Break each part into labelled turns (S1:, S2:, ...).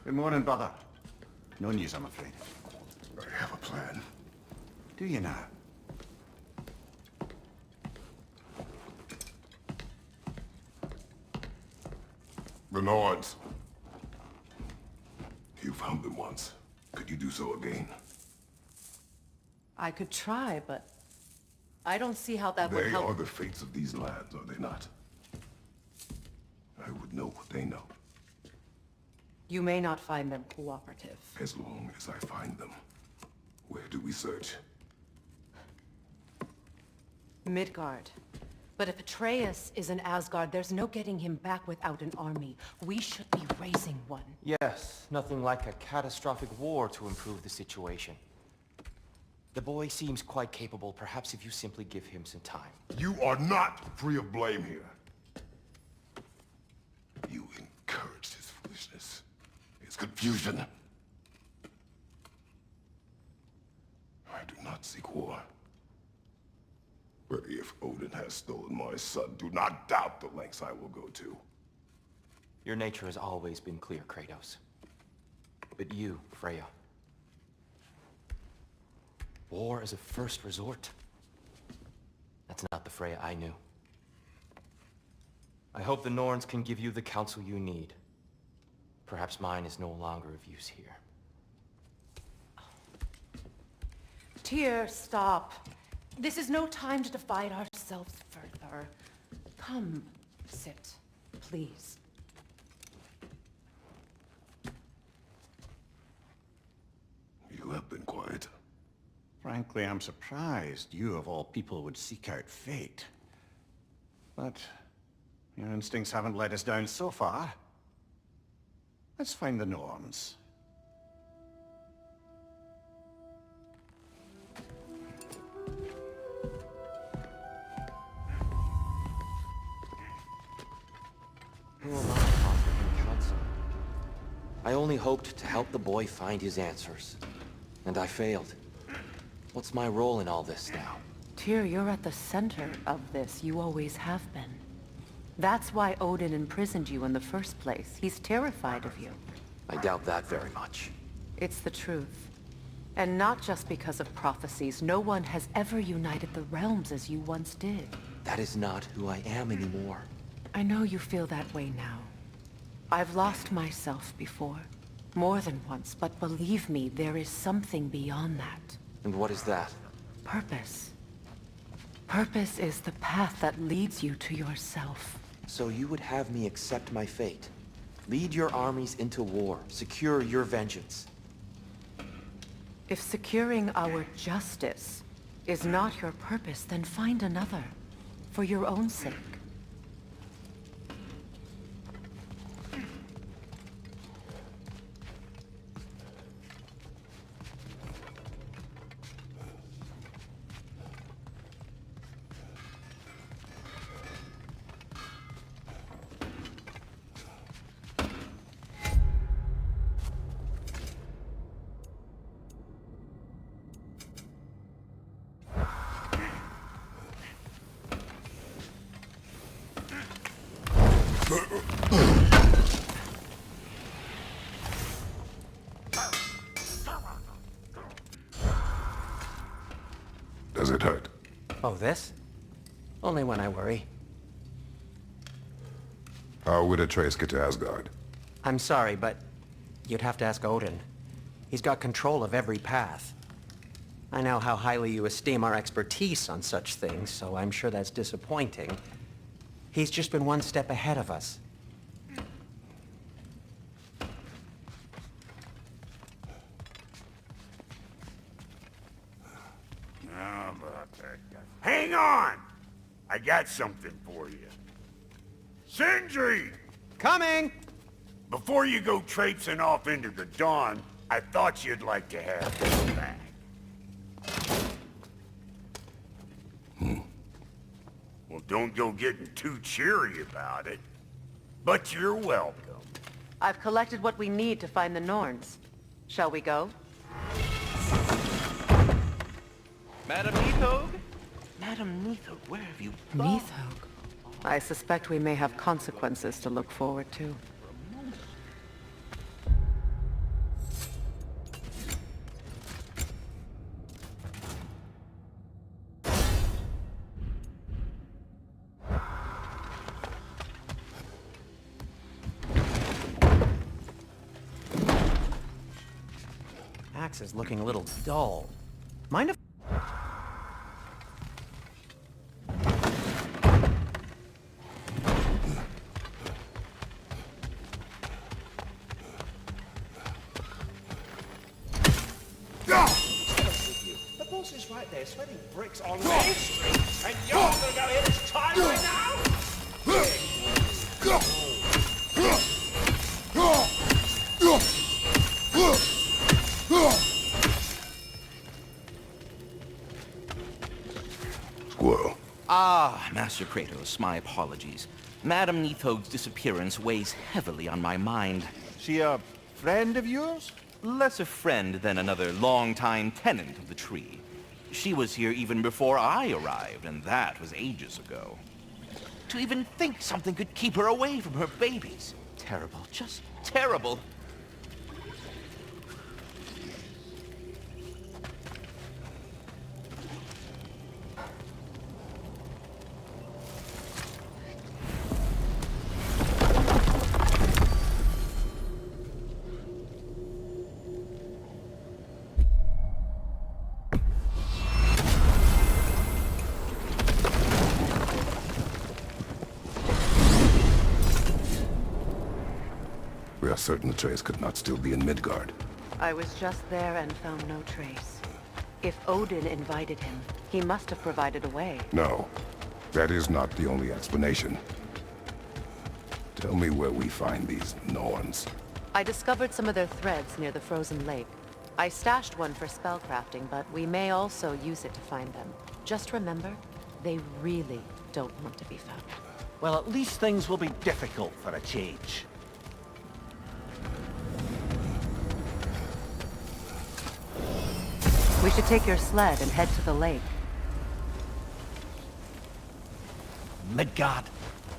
S1: Good morning, brother. No news, I'm afraid.
S2: I have a plan.
S1: Do you now?
S2: The Nords. You found them once. Could you do so again?
S3: I could try, but I don't see how that would help.
S2: They are the fates of these lands, are they not? I would know what they know.
S3: You may not find them cooperative.
S2: As long as I find them. Where do we search?
S3: Midgard. But if Atreus is in Asgard, there's no getting him back without an army. We should be raising one.
S4: Yes, nothing like a catastrophic war to improve the situation. The boy seems quite capable. Perhaps if you simply give him some time.
S2: You are not free of blame here. You encouraged his foolishness. His confusion. I do not seek war. But if Odin has stolen my son, do not doubt the lengths I will go to.
S4: Your nature has always been clear, Kratos. But you, Freya. War is a first resort. That's not the Freya I knew. I hope the Norns can give you the counsel you need. Perhaps mine is no longer of use here.
S3: Tyr, stop. This is no time to divide ourselves further. Come, sit, please.
S2: You have been quiet.
S1: Frankly, I'm surprised you of all people would seek out fate. But your instincts haven't let us down so far. Let's find the Norns.
S4: Who am I offering counsel? I only hoped to help the boy find his answers. And I failed. What's my role in all this now?
S3: Tyr, you're at the center of this. You always have been. That's why Odin imprisoned you in the first place. He's terrified of you.
S4: I doubt that very much.
S3: It's the truth. And not just because of prophecies. No one has ever united the realms as you once did.
S4: That is not who I am anymore.
S3: I know you feel that way now. I've lost myself before. More than once, but believe me, there is something beyond that.
S4: And what is that?
S3: Purpose. Purpose is the path that leads you to yourself.
S4: So you would have me accept my fate? Lead your armies into war, secure your vengeance.
S3: If securing our justice is not your purpose, then find another. For your own sake.
S2: Does it hurt?
S5: Oh, this? Only when I worry.
S2: How would Atreus get to Asgard?
S5: I'm sorry, but you'd have to ask Odin. He's got control of every path. I know how highly you esteem our expertise on such things, so I'm sure that's disappointing. He's just been one step ahead of us.
S6: Hang on! I got something for you. Sindri!
S5: Coming!
S6: Before you go traipsing off into the dawn, I thought you'd like to have this back. Well, don't go getting too cheery about it. But you're welcome.
S3: I've collected what we need to find the Norns. Shall we go?
S7: Madam Neathog? Madam Neathog, where have you gone?
S3: Neathog. I suspect we may have consequences to look forward to.
S5: axe is looking a little dull. Mind if...
S7: The boss is right there, sweating bricks on Main Street, and you're gonna go hit his time right now?
S2: Squirrel.
S7: Ah, Master Kratos, my apologies. Madame Nithog's disappearance weighs heavily on my mind.
S6: She a friend of yours?
S7: Less a friend than another long-time tenant of the tree. She was here even before I arrived, and that was ages ago. To even think something could keep her away from her babies. Terrible, just terrible.
S2: We are certain Atreus could not still be in Midgard.
S3: I was just there and found no trace. If Odin invited him, he must have provided a way.
S2: No, that is not the only explanation. Tell me where we find these Norns.
S3: I discovered some of their threads near the frozen lake. I stashed one for spellcrafting, but we may also use it to find them. Just remember, they really don't want to be found.
S6: Well, at least things will be difficult for a change.
S3: We should take your sled and head to the lake.
S6: Midgard.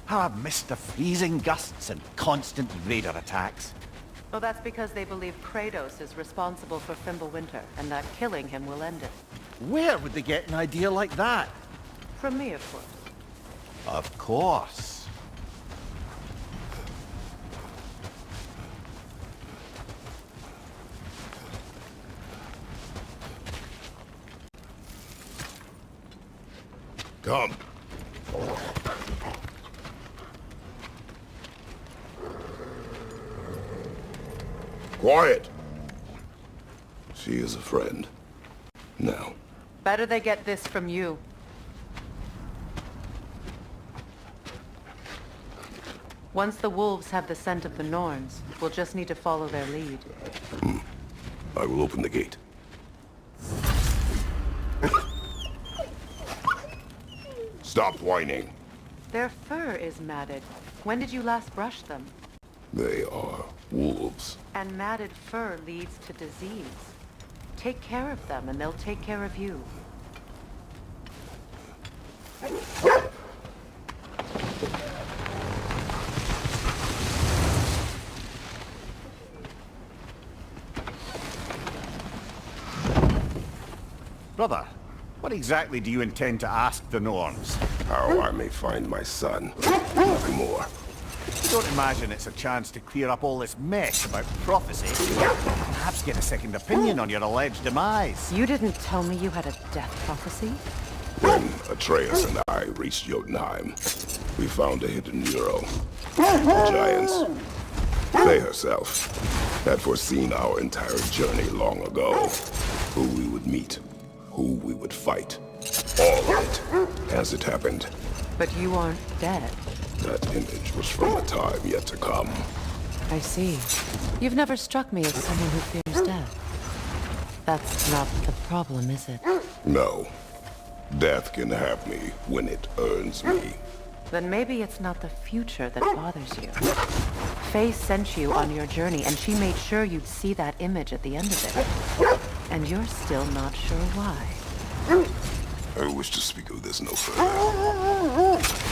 S6: How I've missed the freezing gusts and constant raider attacks.
S3: Well, that's because they believe Kratos is responsible for Fimbulwinter, and that killing him will end it.
S6: Where would they get an idea like that?
S3: From me, of course.
S6: Of course.
S2: Come. Quiet! She is a friend. Now.
S3: Better they get this from you. Once the wolves have the scent of the Norns, we'll just need to follow their lead.
S2: I will open the gate. Stop whining.
S3: Their fur is matted. When did you last brush them?
S2: They are wolves.
S3: And matted fur leads to disease. Take care of them, and they'll take care of you.
S1: Brother, what exactly do you intend to ask the Norns?
S2: How I may find my son. Nothing more.
S1: You don't imagine it's a chance to clear up all this mess about prophecy? Perhaps get a second opinion on your alleged demise.
S3: You didn't tell me you had a death prophecy?
S2: When Atreus and I reached Jotunheim, we found a hidden hero. The Giants. They herself had foreseen our entire journey long ago. Who we would meet, who we would fight. All of it, as it happened.
S3: But you aren't dead.
S2: That image was from a time yet to come.
S3: I see. You've never struck me as someone who fears death. That's not the problem, is it?
S2: No. Death can have me when it earns me.
S3: Then maybe it's not the future that bothers you. Faye sent you on your journey, and she made sure you'd see that image at the end of it. And you're still not sure why.
S2: I wish to speak of this no further.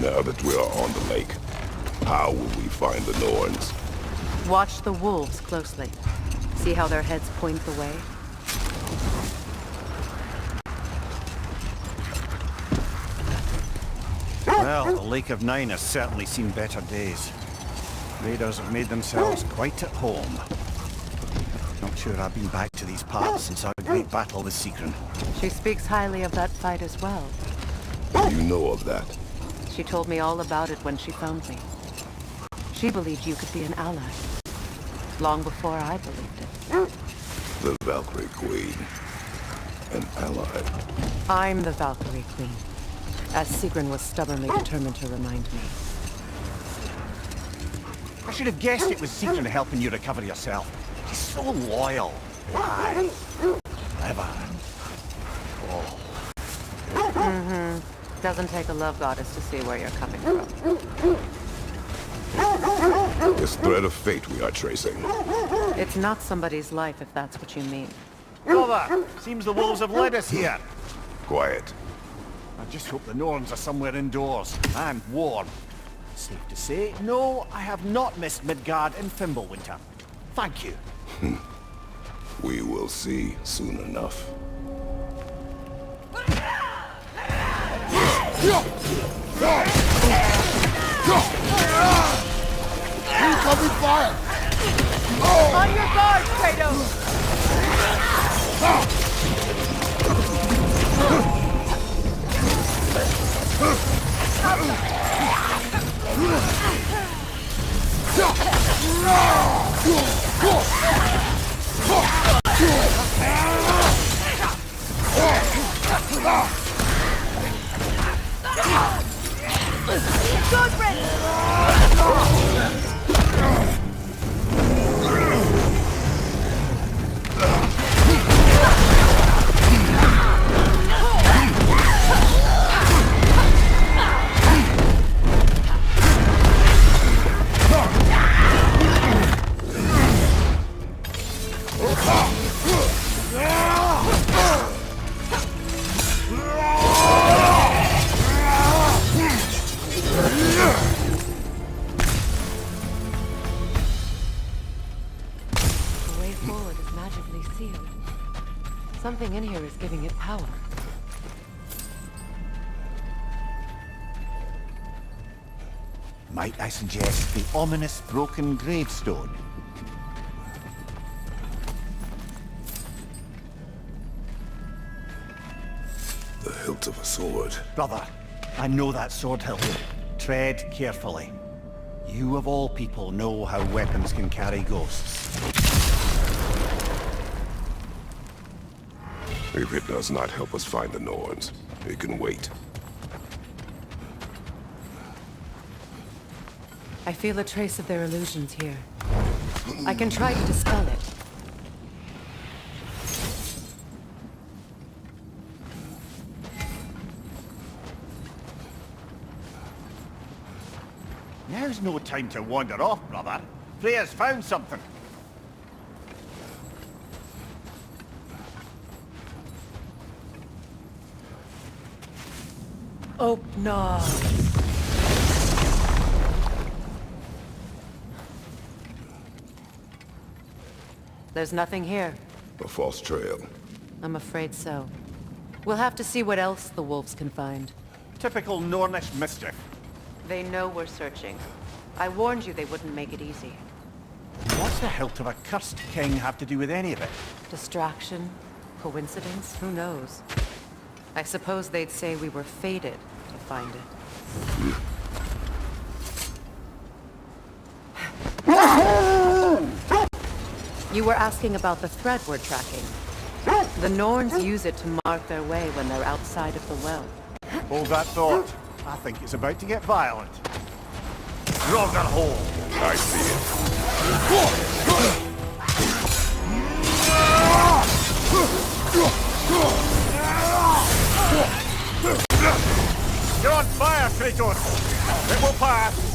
S2: Now that we are on the lake, how will we find the Norns?
S3: Watch the wolves closely. See how their heads point the way?
S1: Well, the Lake of Nine has certainly seen better days. Raiders have made themselves quite at home. Not sure I've been back to these parts since our great battle with Sigrun.
S3: She speaks highly of that fight as well.
S2: You know of that?
S3: She told me all about it when she found me. She believed you could be an ally. Long before I believed it.
S2: The Valkyrie Queen. An ally.
S3: I'm the Valkyrie Queen, as Sigrun was stubbornly determined to remind me.
S1: I should have guessed it was Sigrun helping you recover yourself. She's so loyal. Aye. Clever. Oh.
S3: Doesn't take a love goddess to see where you're coming from.
S2: This thread of fate we are tracing.
S3: It's not somebody's life, if that's what you mean.
S1: Brother, seems the wolves have led us here.
S2: Quiet.
S1: I just hope the Norns are somewhere indoors and warm. Safe to say, no, I have not missed Midgard in Fimbulwinter. Thank you.
S2: We will see soon enough.
S8: Incoming fire!
S3: On your guard, Kratos! Good Something in here is giving it power.
S1: Might I suggest the ominous broken gravestone?
S2: The hilt of a sword.
S1: Brother, I know that sword hilt. Tread carefully. You of all people know how weapons can carry ghosts.
S2: If it does not help us find the Norns, it can wait.
S3: I feel a trace of their illusions here. I can try to dispel it.
S1: Now's no time to wander off, brother. Freya's found something.
S3: Oh, no. There's nothing here.
S2: A false trail.
S3: I'm afraid so. We'll have to see what else the wolves can find.
S1: Typical Nornish mischief.
S3: They know we're searching. I warned you they wouldn't make it easy.
S1: What's the hilt of a cursed king have to do with any of it?
S3: Distraction? Coincidence? Who knows? I suppose they'd say we were fated to find it. You were asking about the thread we're tracking. The Norns use it to mark their way when they're outside of the well.
S1: Hold that thought. I think it's about to get violent. Drog that hole.
S2: I see it.
S1: on fire, Kratos! It will pass!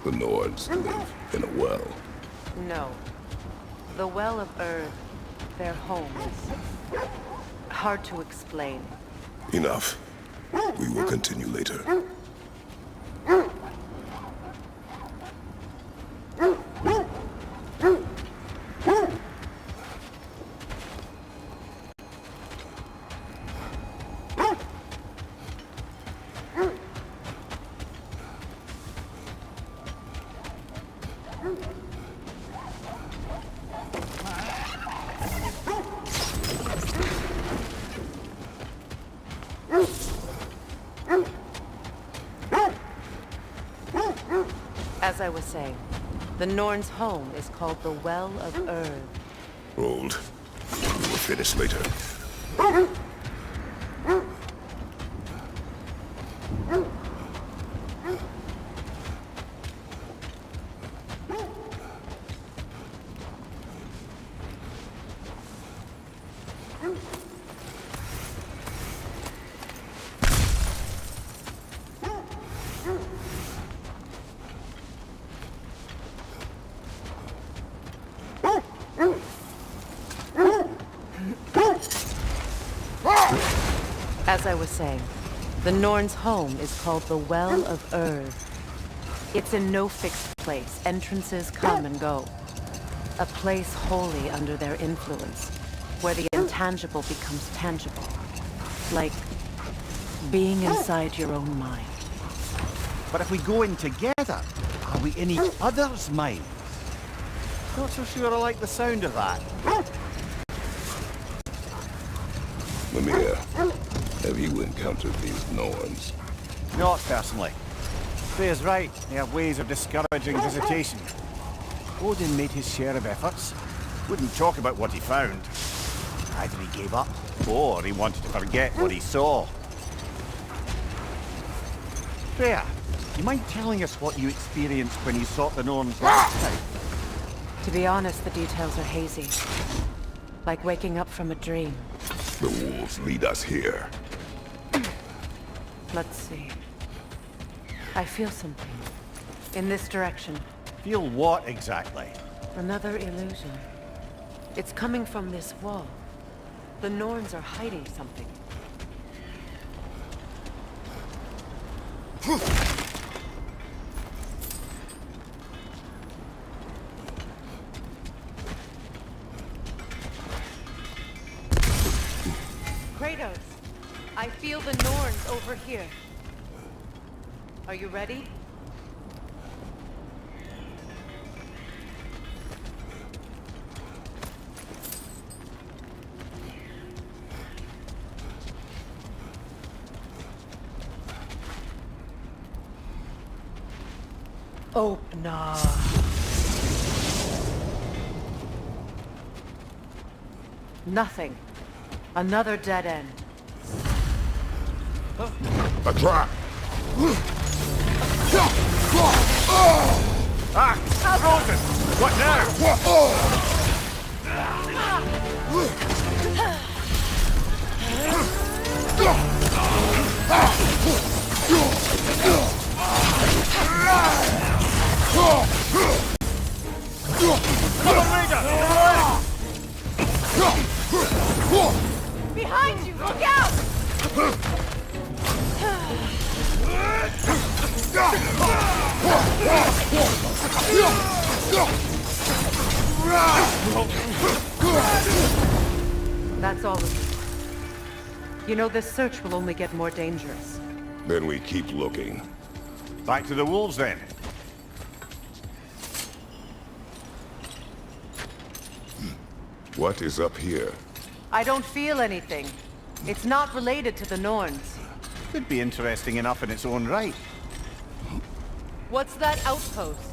S2: The Nords live in a well.
S3: No. The Well of Earth, their home, is hard to explain.
S2: Enough. We will continue later.
S3: As I was saying, the Norn's home is called the Well of Earth.
S2: Hold. We will finish later.
S3: As I was saying, the Norn's home is called the Well of Earth. It's in no fixed place. Entrances come and go. A place wholly under their influence, where the intangible becomes tangible. Like being inside your own mind.
S1: But if we go in together, are we in each other's minds? Not so sure I like the sound of that.
S2: Mimir, have you encountered these Norns?
S1: Not personally. Freya's right. They have ways of discouraging visitation. Odin made his share of efforts. Wouldn't talk about what he found. Either he gave up, or he wanted to forget what he saw. Freya, you mind telling us what you experienced when you sought the Norns last time?
S3: To be honest, the details are hazy. Like waking up from a dream.
S2: The wolves lead us here.
S3: Let's see. I feel something. In this direction.
S1: Feel what exactly?
S3: Another illusion. It's coming from this wall. The Norns are hiding something. Kratos, I feel the Norns over here. Are you ready? Open up. Nothing. Another dead end.
S2: A trap!
S6: Ah! Frozen! What now?
S3: Behind you! Look out! That's all of you. You know, this search will only get more dangerous.
S2: Then we keep looking.
S6: Back to the wolves, then.
S2: What is up here?
S3: I don't feel anything. It's not related to the Norns.
S1: Could be interesting enough in its own right.
S3: What's that outpost?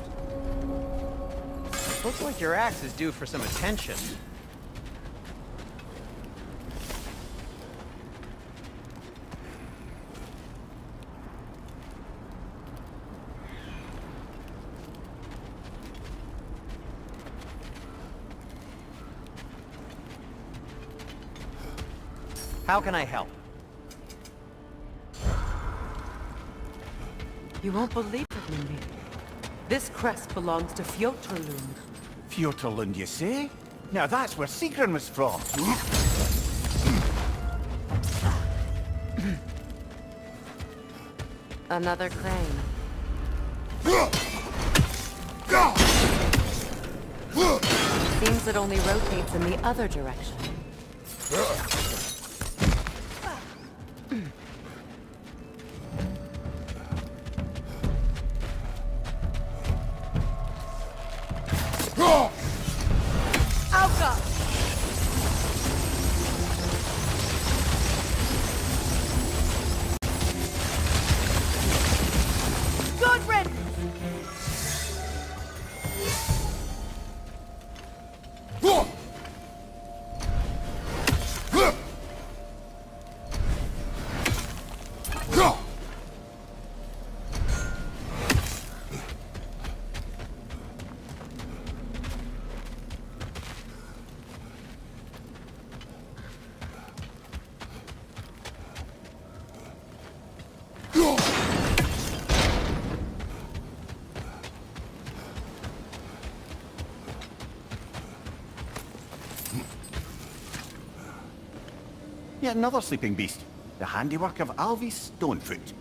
S5: Looks like your axe is due for some attention. How can I help?
S3: You won't believe it, Mimir. This crest belongs to Fjotorlund.
S1: Fjotorlund, you say? Now that's where Sigrun was from.
S3: Another crane. Seems it only rotates in the other direction.
S1: Yet another sleeping beast. The handiwork of Alvi Stonefoot.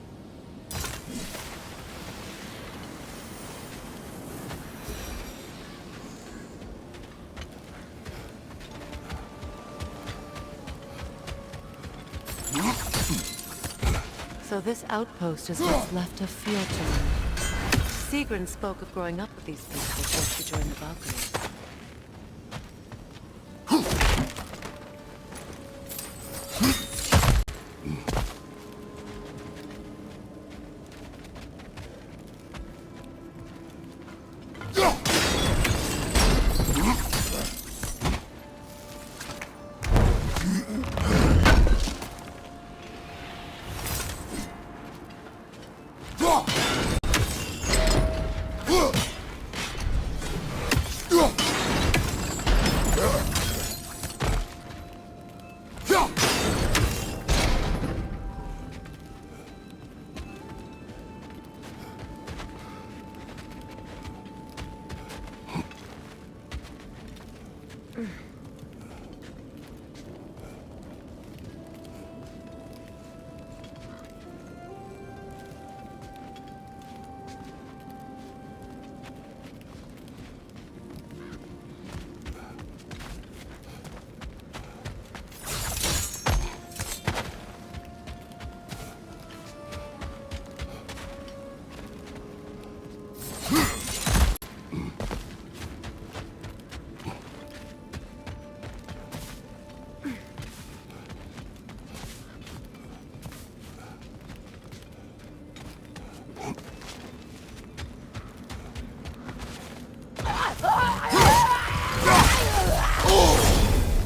S3: So this outpost is what's left of Fjotorlund. Sigrun spoke of growing up with these people before she joined the Valkyries.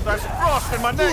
S1: There's frost in my neck,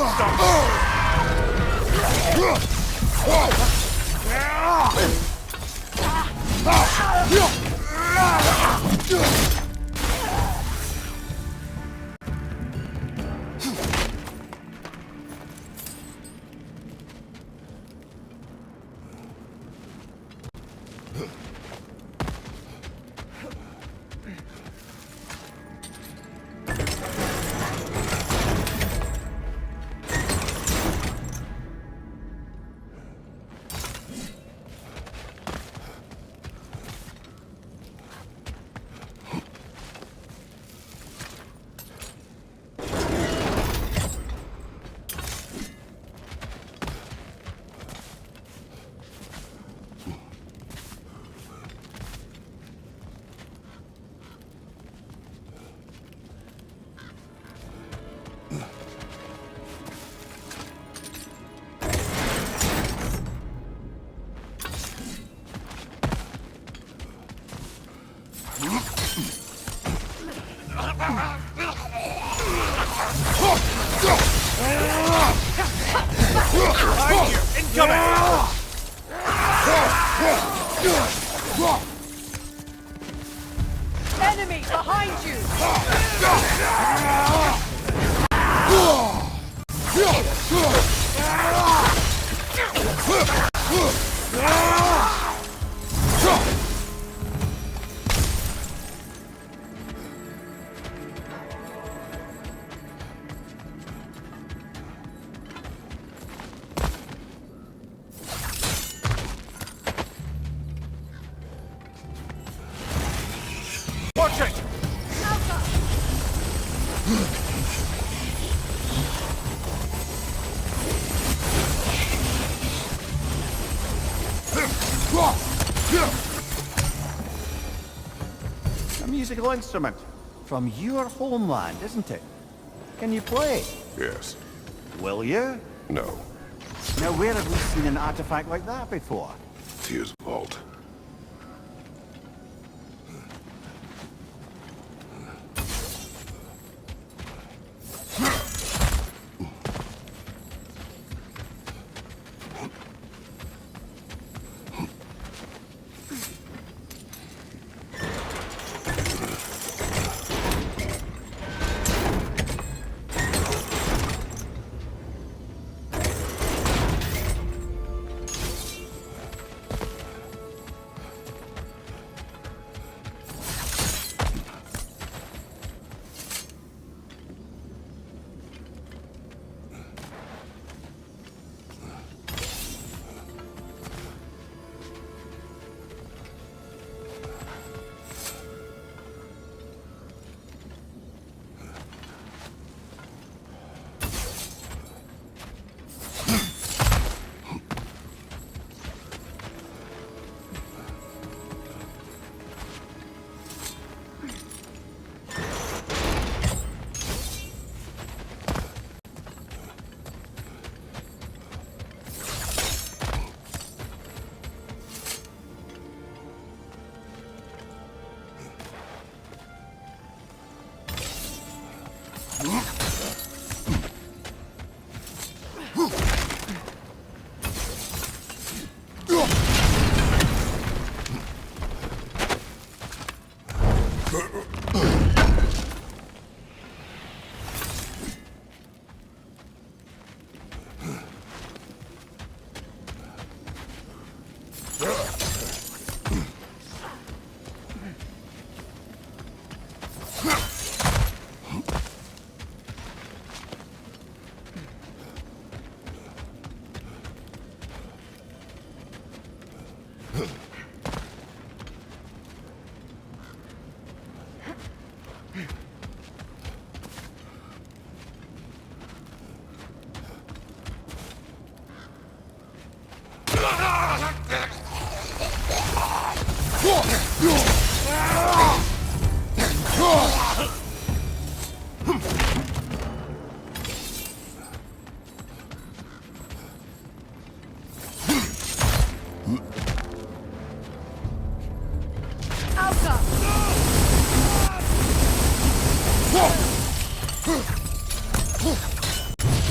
S9: Enemy behind you!
S1: Watch it! A musical instrument from your homeland, isn't it? Can you play?
S2: Yes.
S1: Will you?
S2: No.
S1: Now, where have we seen an artifact like that before?
S2: Tyr's vault.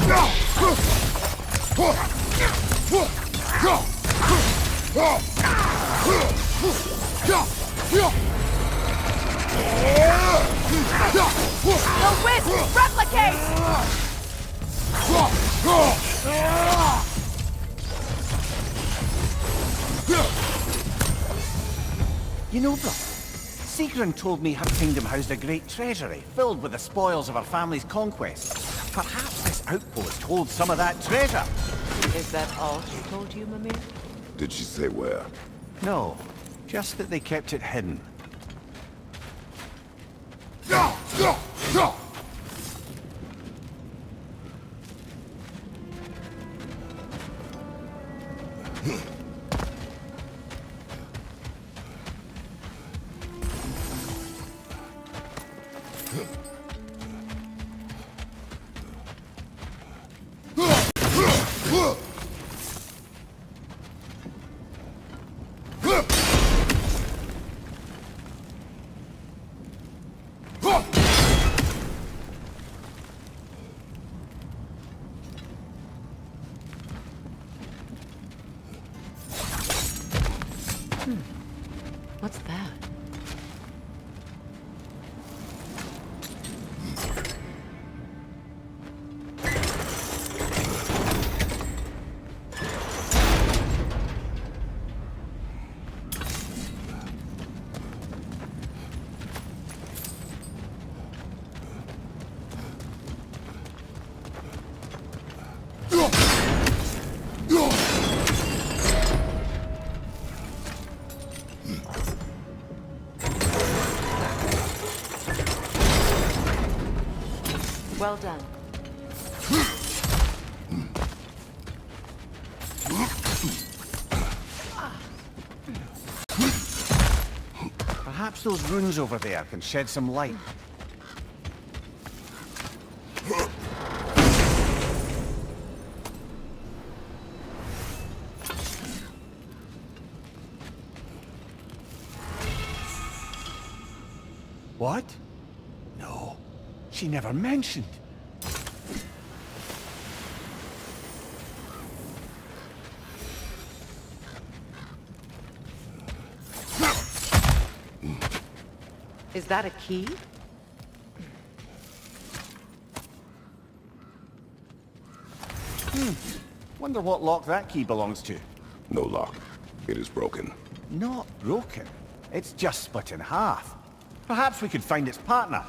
S9: The wisp! Replicate!
S1: You know, Brok, Sigrun told me her kingdom housed a great treasury, filled with the spoils of her family's conquests. Perhaps this outpost holds some of that treasure.
S3: Is that all she told you, Mimir?
S2: Did she say where?
S1: No, just that they kept it hidden.
S3: What's that? Well done.
S1: Perhaps those runes over there can shed some light. What? No, she never mentioned.
S3: Is that a key?
S1: Wonder what lock that key belongs to.
S2: No lock. It is broken.
S1: Not broken. It's just split in half. Perhaps we could find its partner.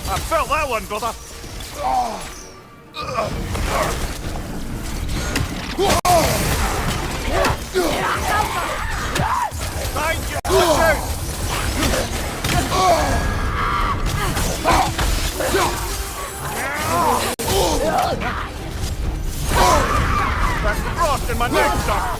S6: I felt that one, brother. Thank you. That's the frost in my neck, son.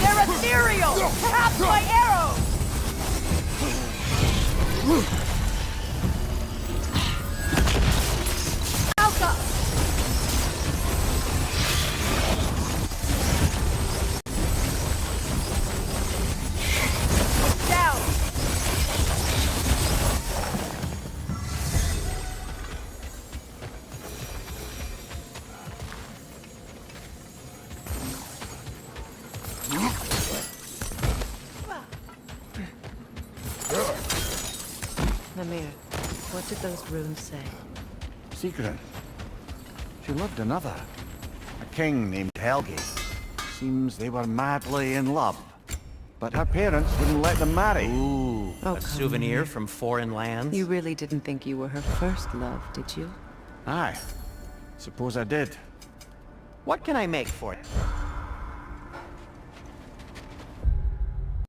S9: They're ethereal! Perhaps my arrow!
S3: Mimir, what did those runes say?
S1: Sigrun. She loved another. A king named Helgi. Seems they were madly in love. But her parents wouldn't let them marry.
S5: Ooh,
S3: Oh,
S5: a
S3: come
S5: souvenir
S3: on.
S5: from foreign lands?
S3: You really didn't think you were her first love, did you?
S1: Aye. Suppose I did.
S5: What can I make for you?